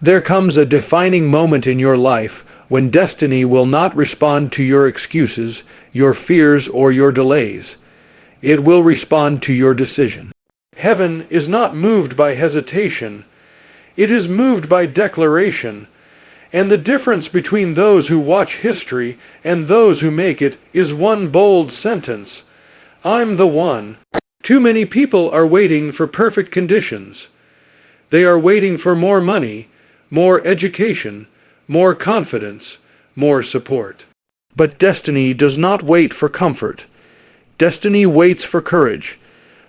There comes a defining moment in your life when destiny will not respond to your excuses, your fears, or your delays. It will respond to your decision. Heaven is not moved by hesitation. It is moved by declaration. And the difference between those who watch history and those who make it is one bold sentence. I'm the one. Too many people are waiting for perfect conditions. They are waiting for more money, more education, more confidence, more support. But destiny does not wait for comfort. Destiny waits for courage.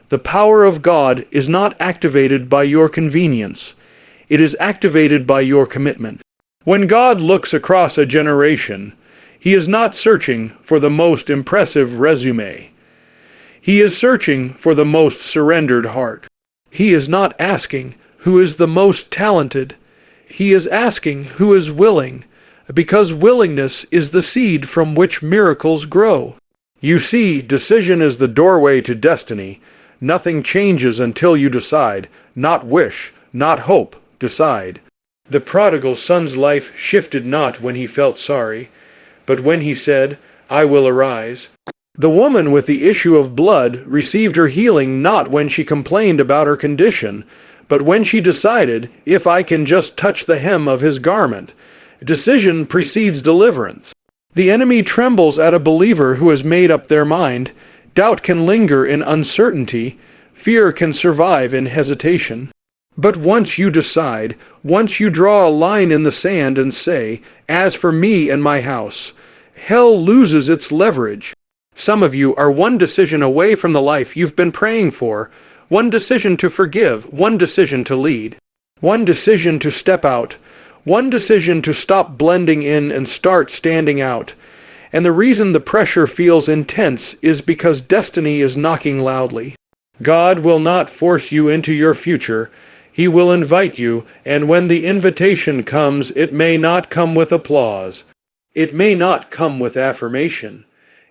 The power of God is not activated by your convenience. It is activated by your commitment. When God looks across a generation, He is not searching for the most impressive resume. He is searching for the most surrendered heart. He is not asking who is the most talented. He is asking who is willing, because willingness is the seed from which miracles grow. You see, decision is the doorway to destiny. Nothing changes until you decide. Not wish, not hope, decide. The prodigal son's life shifted not when he felt sorry, but when he said, I will arise. The woman with the issue of blood received her healing not when she complained about her condition, but when she decided, if I can just touch the hem of his garment. Decision precedes deliverance. The enemy trembles at a believer who has made up their mind. Doubt can linger in uncertainty. Fear can survive in hesitation. But once you decide, once you draw a line in the sand and say, as for me and my house, hell loses its leverage. Some of you are one decision away from the life you've been praying for, one decision to forgive, one decision to lead, one decision to step out, one decision to stop blending in and start standing out. And the reason the pressure feels intense is because destiny is knocking loudly. God will not force you into your future. He will invite you, and when the invitation comes, it may not come with applause. It may not come with affirmation.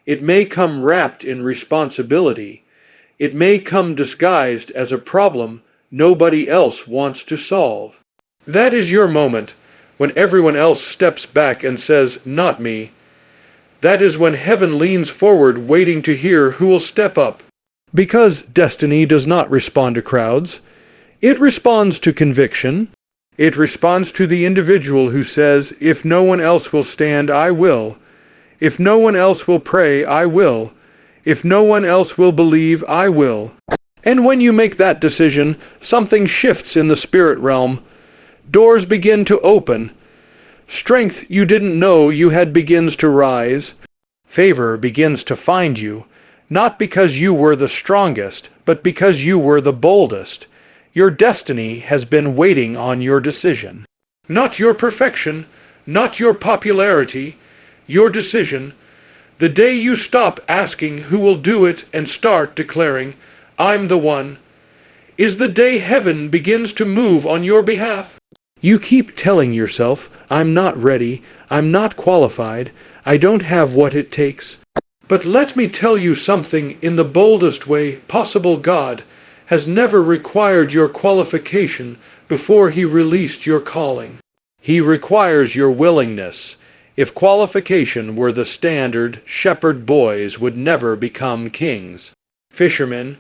It may come wrapped in responsibility. It may come disguised as a problem nobody else wants to solve. That is your moment, when everyone else steps back and says, not me. That is when heaven leans forward waiting to hear who will step up. Because destiny does not respond to crowds. It responds to conviction. It responds to the individual who says, if no one else will stand, I will. If no one else will pray, I will. If no one else will believe, I will. And when you make that decision, something shifts in the spirit realm. Doors begin to open. Strength you didn't know you had begins to rise. Favor begins to find you, not because you were the strongest, but because you were the boldest. Your destiny has been waiting on your decision. Not your perfection, not your popularity, your decision. The day you stop asking who will do it and start declaring, I'm the one, is the day heaven begins to move on your behalf. You keep telling yourself, I'm not ready, I'm not qualified, I don't have what it takes. But let me tell you something in the boldest way possible. God has never required your qualification before He released your calling. He requires your willingness. If qualification were the standard, shepherd boys would never become kings. Fishermen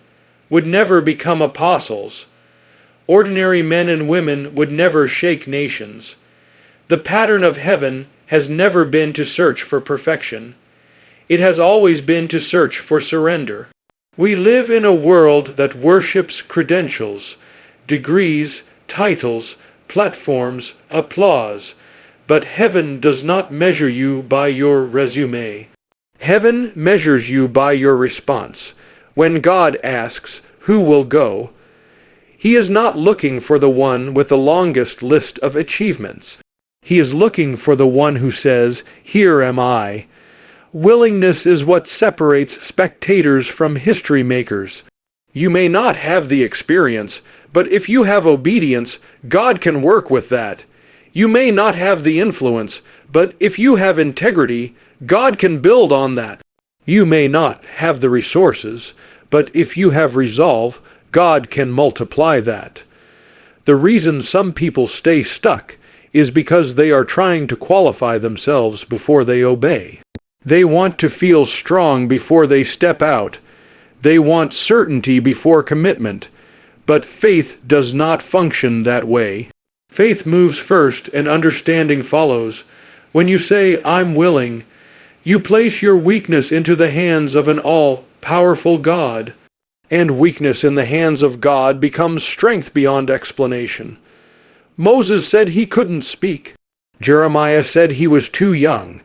would never become apostles. Ordinary men and women would never shake nations. The pattern of heaven has never been to search for perfection. It has always been to search for surrender. We live in a world that worships credentials, degrees, titles, platforms, applause. But heaven does not measure you by your resume. Heaven measures you by your response. When God asks, who will go? He is not looking for the one with the longest list of achievements. He is looking for the one who says, here am I. Willingness is what separates spectators from history makers. You may not have the experience, but if you have obedience, God can work with that. You may not have the influence, but if you have integrity, God can build on that. You may not have the resources, but if you have resolve, God can multiply that. The reason some people stay stuck is because they are trying to qualify themselves before they obey. They want to feel strong before they step out. They want certainty before commitment. But faith does not function that way. Faith moves first and understanding follows. When you say, "I'm willing," you place your weakness into the hands of an all-powerful God. And weakness in the hands of God becomes strength beyond explanation. Moses said he couldn't speak. Jeremiah said he was too young.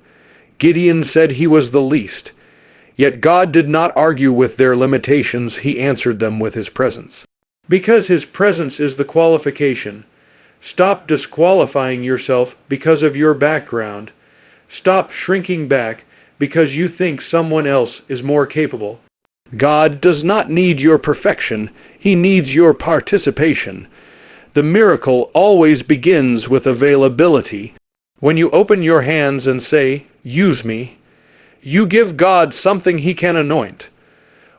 Gideon said he was the least. Yet God did not argue with their limitations, he answered them with his presence. Because his presence is the qualification. Stop disqualifying yourself because of your background. Stop shrinking back because you think someone else is more capable. God does not need your perfection, he needs your participation. The miracle always begins with availability. When you open your hands and say, "Use me," you give God something he can anoint.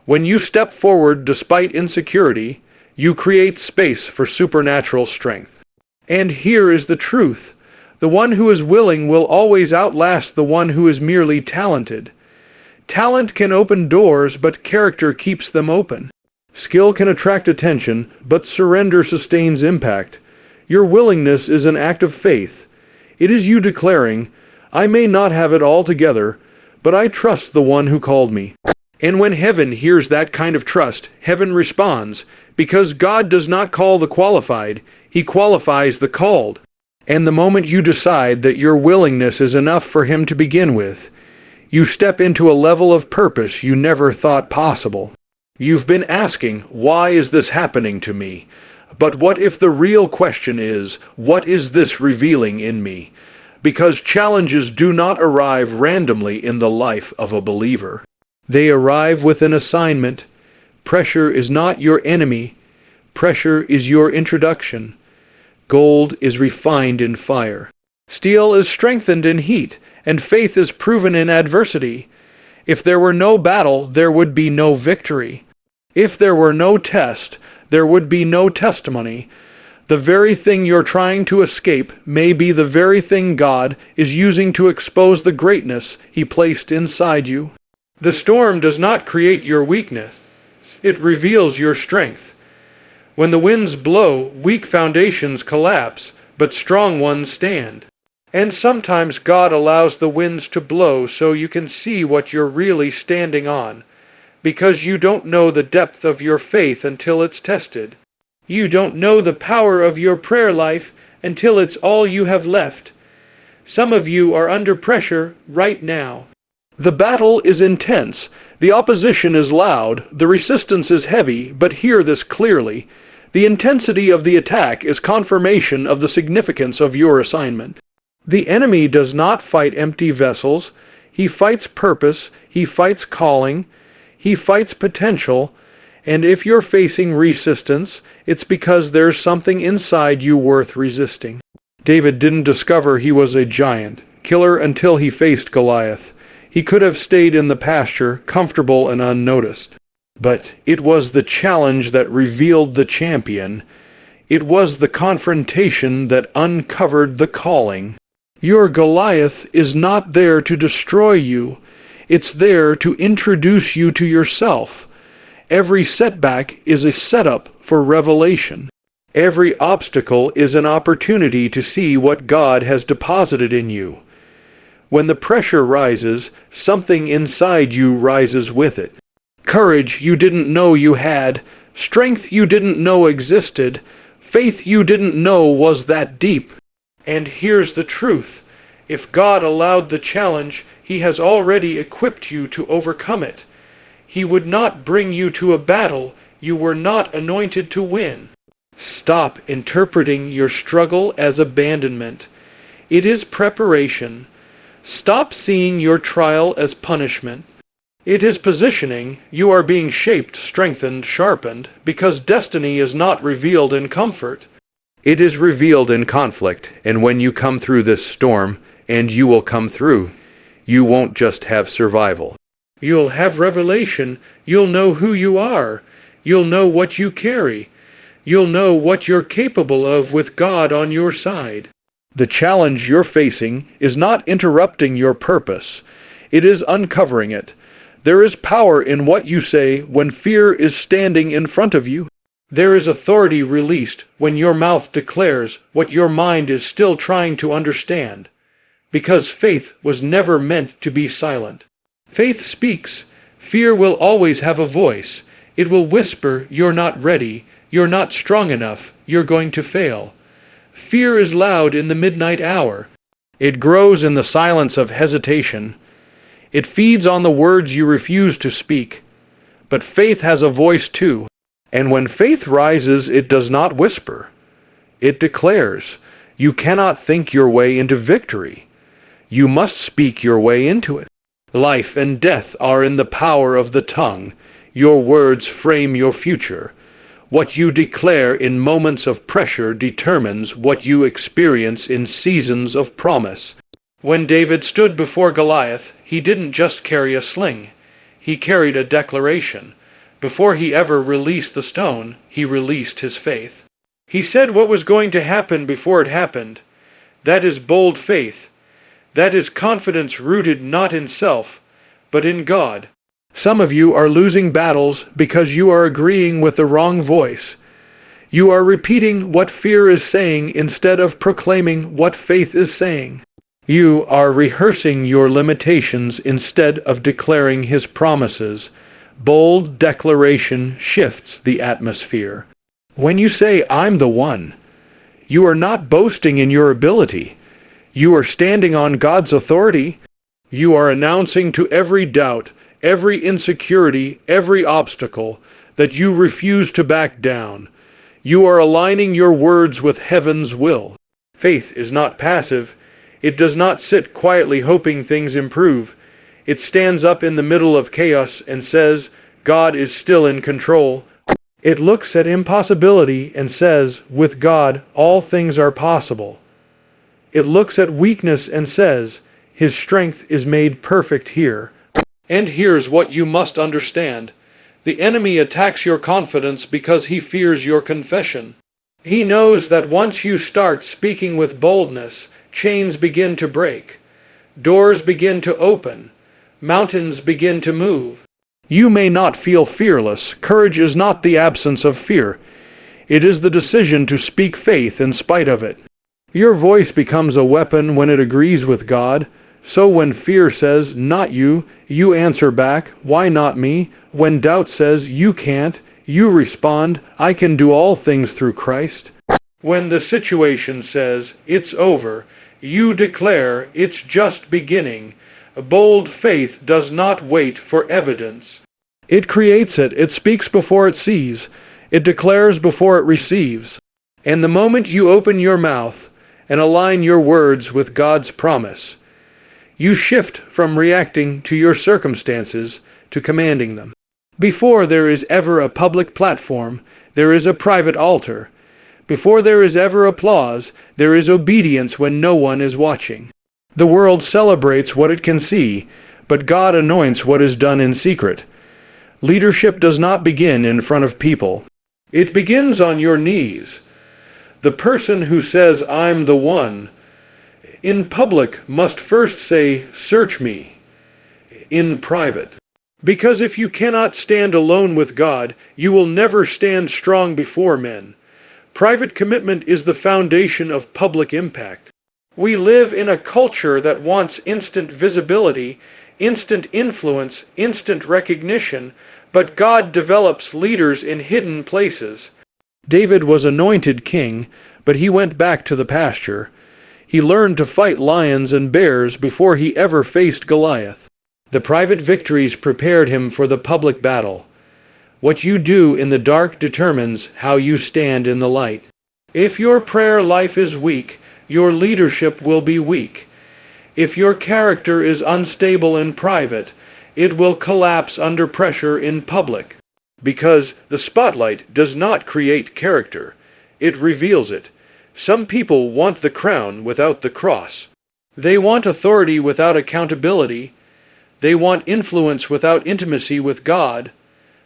When you step forward despite insecurity, you create space for supernatural strength. And here is the truth. The one who is willing will always outlast the one who is merely talented. Talent can open doors, but character keeps them open. Skill can attract attention, but surrender sustains impact. Your willingness is an act of faith. It is you declaring, "I may not have it all together, but I trust the one who called me." And when heaven hears that kind of trust, heaven responds, because God does not call the qualified, he qualifies the called. And the moment you decide that your willingness is enough for him to begin with, you step into a level of purpose you never thought possible. You've been asking, "Why is this happening to me?" But what if the real question is, "What is this revealing in me?" Because challenges do not arrive randomly in the life of a believer. They arrive with an assignment. Pressure is not your enemy. Pressure is your introduction. Gold is refined in fire. Steel is strengthened in heat, and faith is proven in adversity. If there were no battle, there would be no victory. If there were no test, there would be no testimony. The very thing you're trying to escape may be the very thing God is using to expose the greatness he placed inside you. The storm does not create your weakness. It reveals your strength. When the winds blow, weak foundations collapse, but strong ones stand. And sometimes God allows the winds to blow so you can see what you're really standing on, because you don't know the depth of your faith until it's tested. You don't know the power of your prayer life until it's all you have left. Some of you are under pressure right now. The battle is intense, the opposition is loud, the resistance is heavy, but hear this clearly. The intensity of the attack is confirmation of the significance of your assignment. The enemy does not fight empty vessels. He fights purpose, he fights calling, he fights potential, and if you're facing resistance, it's because there's something inside you worth resisting. David didn't discover he was a giant killer until he faced Goliath. He could have stayed in the pasture, comfortable and unnoticed. But it was the challenge that revealed the champion. It was the confrontation that uncovered the calling. Your Goliath is not there to destroy you. It's there to introduce you to yourself. Every setback is a setup for revelation. Every obstacle is an opportunity to see what God has deposited in you. When the pressure rises, something inside you rises with it. Courage you didn't know you had, strength you didn't know existed, faith you didn't know was that deep. And here's the truth. If God allowed the challenge, he has already equipped you to overcome it. He would not bring you to a battle you were not anointed to win. Stop interpreting your struggle as abandonment. It is preparation. Stop seeing your trial as punishment. It is positioning. You are being shaped, strengthened, sharpened, because destiny is not revealed in comfort. It is revealed in conflict, and when you come through this storm, and you will come through, you won't just have survival. You'll have revelation. You'll know who you are. You'll know what you carry. You'll know what you're capable of with God on your side. The challenge you're facing is not interrupting your purpose. It is uncovering it. There is power in what you say when fear is standing in front of you. There is authority released when your mouth declares what your mind is still trying to understand. Because faith was never meant to be silent. Faith speaks. Fear will always have a voice. It will whisper, "You're not ready. You're not strong enough. You're going to fail." Fear is loud in the midnight hour. It grows in the silence of hesitation. It feeds on the words you refuse to speak. But faith has a voice too. And when faith rises, it does not whisper. It declares. You cannot think your way into victory. You must speak your way into it. Life and death are in the power of the tongue. Your words frame your future. What you declare in moments of pressure determines what you experience in seasons of promise. When David stood before Goliath, he didn't just carry a sling. He carried a declaration. Before he ever released the stone, he released his faith. He said what was going to happen before it happened. That is bold faith. That is confidence rooted not in self, but in God. Some of you are losing battles because you are agreeing with the wrong voice. You are repeating what fear is saying instead of proclaiming what faith is saying. You are rehearsing your limitations instead of declaring His promises. Bold declaration shifts the atmosphere. When you say, "I'm the one," you are not boasting in your ability. You are standing on God's authority. You are announcing to every doubt, every insecurity, every obstacle, that you refuse to back down. You are aligning your words with heaven's will. Faith is not passive. It does not sit quietly hoping things improve. It stands up in the middle of chaos and says, God is still in control. It looks at impossibility and says, with God, all things are possible. It looks at weakness and says, His strength is made perfect here. And here's what you must understand. The enemy attacks your confidence because he fears your confession. He knows that once you start speaking with boldness, chains begin to break. Doors begin to open. Mountains begin to move. You may not feel fearless. Courage is not the absence of fear. It is the decision to speak faith in spite of it. Your voice becomes a weapon when it agrees with God. So when fear says, "Not you," you answer back, "Why not me?" When doubt says, "You can't," you respond, "I can do all things through Christ." When the situation says, "It's over," you declare, "It's just beginning." A bold faith does not wait for evidence. It creates it. It speaks before it sees. It declares before it receives. And the moment you open your mouth and align your words with God's promise, you shift from reacting to your circumstances to commanding them. Before there is ever a public platform, there is a private altar. Before there is ever applause, there is obedience when no one is watching. The world celebrates what it can see, but God anoints what is done in secret. Leadership does not begin in front of people. It begins on your knees. The person who says, "I'm the one," in public must first say, "Search me," in private. Because if you cannot stand alone with God, you will never stand strong before men. Private commitment is the foundation of public impact. We live in a culture that wants instant visibility, instant influence, instant recognition, but God develops leaders in hidden places. David was anointed king, but he went back to the pasture. He learned to fight lions and bears before he ever faced Goliath. The private victories prepared him for the public battle. What you do in the dark determines how you stand in the light. If your prayer life is weak, your leadership will be weak. If your character is unstable in private, it will collapse under pressure in public. Because the spotlight does not create character, it reveals it. Some people want the crown without the cross. They want authority without accountability. They want influence without intimacy with God.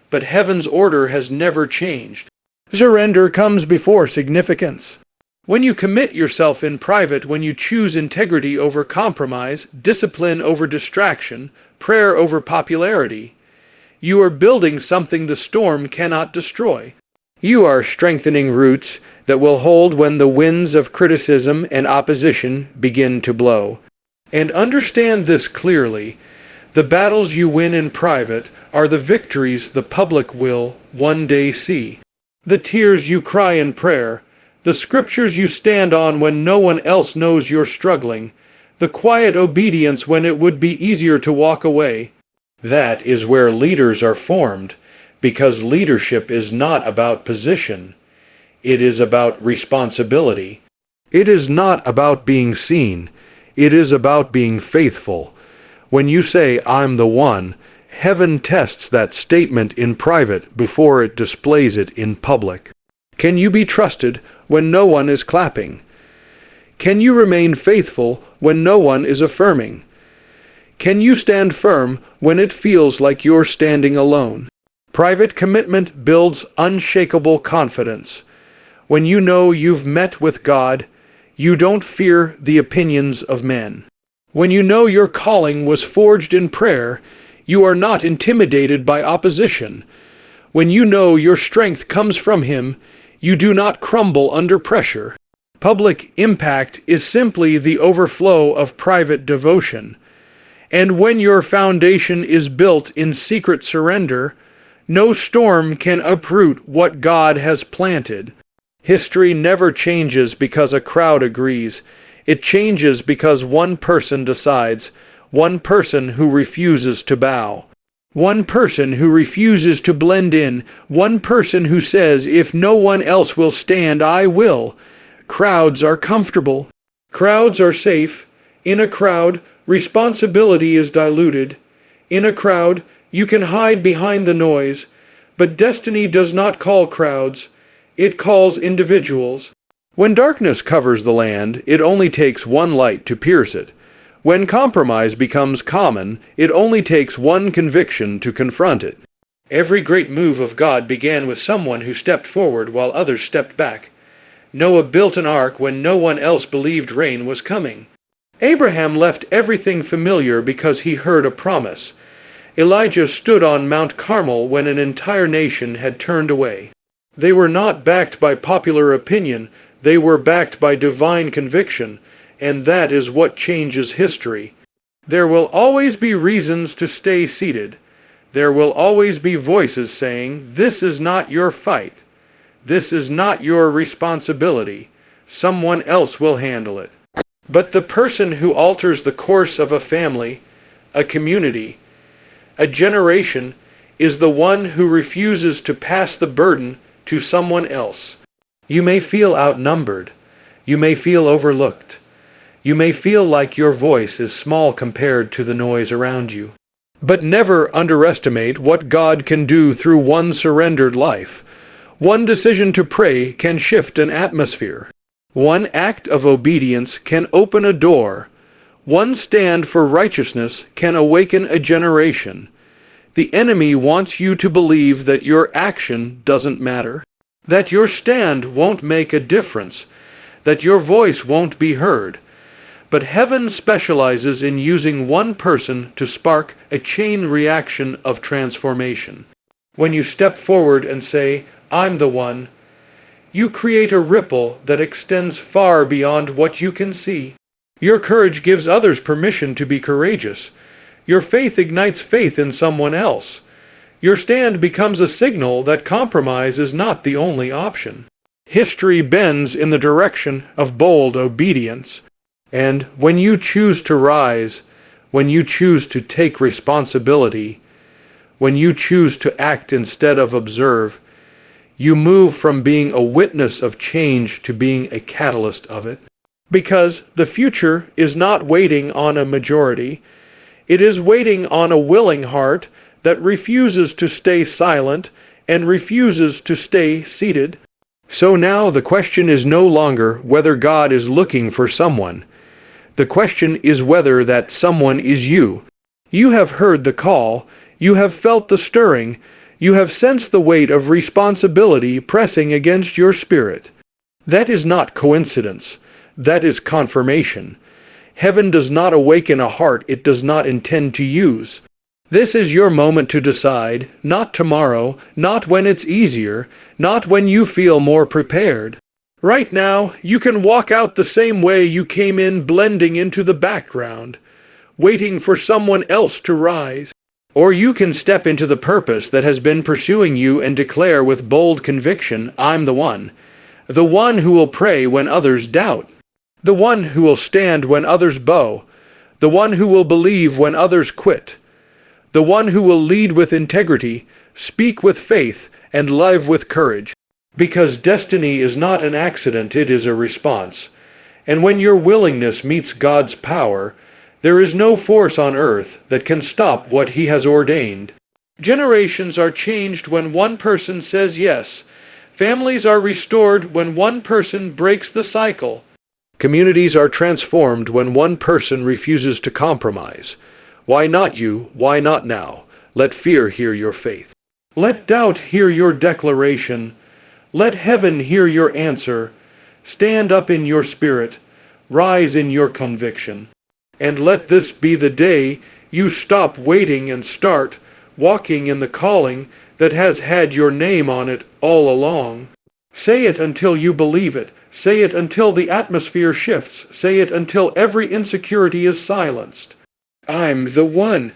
But heaven's order has never changed. Surrender comes before significance. When you commit yourself in private, when you choose integrity over compromise, discipline over distraction, prayer over popularity, you are building something the storm cannot destroy. You are strengthening roots that will hold when the winds of criticism and opposition begin to blow. And understand this clearly: the battles you win in private are the victories the public will one day see. The tears you cry in prayer, the scriptures you stand on when no one else knows you're struggling, the quiet obedience when it would be easier to walk away. That is where leaders are formed, because leadership is not about position. It is about responsibility. It is not about being seen. It is about being faithful. When you say, "I'm the one," heaven tests that statement in private before it displays it in public. Can you be trusted when no one is clapping? Can you remain faithful when no one is affirming? Can you stand firm when it feels like you're standing alone? Private commitment builds unshakable confidence. When you know you've met with God, you don't fear the opinions of men. When you know your calling was forged in prayer, you are not intimidated by opposition. When you know your strength comes from Him, you do not crumble under pressure. Public impact is simply the overflow of private devotion. And when your foundation is built in secret surrender, no storm can uproot what God has planted. History never changes because a crowd agrees. It changes because one person decides, one person who refuses to bow, one person who refuses to blend in, one person who says, "If no one else will stand, I will." Crowds are comfortable. Crowds are safe. In a crowd, responsibility is diluted. In a crowd, you can hide behind the noise. But destiny does not call crowds. It calls individuals. When darkness covers the land, it only takes one light to pierce it. When compromise becomes common, it only takes one conviction to confront it. Every great move of God began with someone who stepped forward while others stepped back. Noah built an ark when no one else believed rain was coming. Abraham left everything familiar because he heard a promise. Elijah stood on Mount Carmel when an entire nation had turned away. They were not backed by popular opinion, they were backed by divine conviction, and that is what changes history. There will always be reasons to stay seated. There will always be voices saying, "This is not your fight. This is not your responsibility. Someone else will handle it." But the person who alters the course of a family, a community, a generation, is the one who refuses to pass the burden to someone else. You may feel outnumbered. You may feel overlooked. You may feel like your voice is small compared to the noise around you. But never underestimate what God can do through one surrendered life. One decision to pray can shift an atmosphere. One act of obedience can open a door. One stand for righteousness can awaken a generation. The enemy wants you to believe that your action doesn't matter, that your stand won't make a difference, that your voice won't be heard. But heaven specializes in using one person to spark a chain reaction of transformation. When you step forward and say, "I'm the one," you create a ripple that extends far beyond what you can see. Your courage gives others permission to be courageous. Your faith ignites faith in someone else. Your stand becomes a signal that compromise is not the only option. History bends in the direction of bold obedience. And when you choose to rise, when you choose to take responsibility, when you choose to act instead of observe, you move from being a witness of change to being a catalyst of it. Because the future is not waiting on a majority. It is waiting on a willing heart that refuses to stay silent and refuses to stay seated. So now the question is no longer whether God is looking for someone. The question is whether that someone is you. You have heard the call. You have felt the stirring. You have sensed the weight of responsibility pressing against your spirit. That is not coincidence. That is confirmation. Heaven does not awaken a heart it does not intend to use. This is your moment to decide, not tomorrow, not when it's easier, not when you feel more prepared. Right now, you can walk out the same way you came in, blending into the background, waiting for someone else to rise. Or you can step into the purpose that has been pursuing you and declare with bold conviction, I'm the one who will pray when others doubt, the one who will stand when others bow, the one who will believe when others quit, the one who will lead with integrity, speak with faith, and live with courage. Because destiny is not an accident, it is a response. And when your willingness meets God's power, there is no force on earth that can stop what He has ordained. Generations are changed when one person says yes. Families are restored when one person breaks the cycle. Communities are transformed when one person refuses to compromise. Why not you? Why not now? Let fear hear your faith. Let doubt hear your declaration. Let heaven hear your answer. Stand up in your spirit. Rise in your conviction. And let this be the day you stop waiting and start walking in the calling that has had your name on it all along. Say it until you believe it. Say it until the atmosphere shifts. Say it until every insecurity is silenced. I'm the one.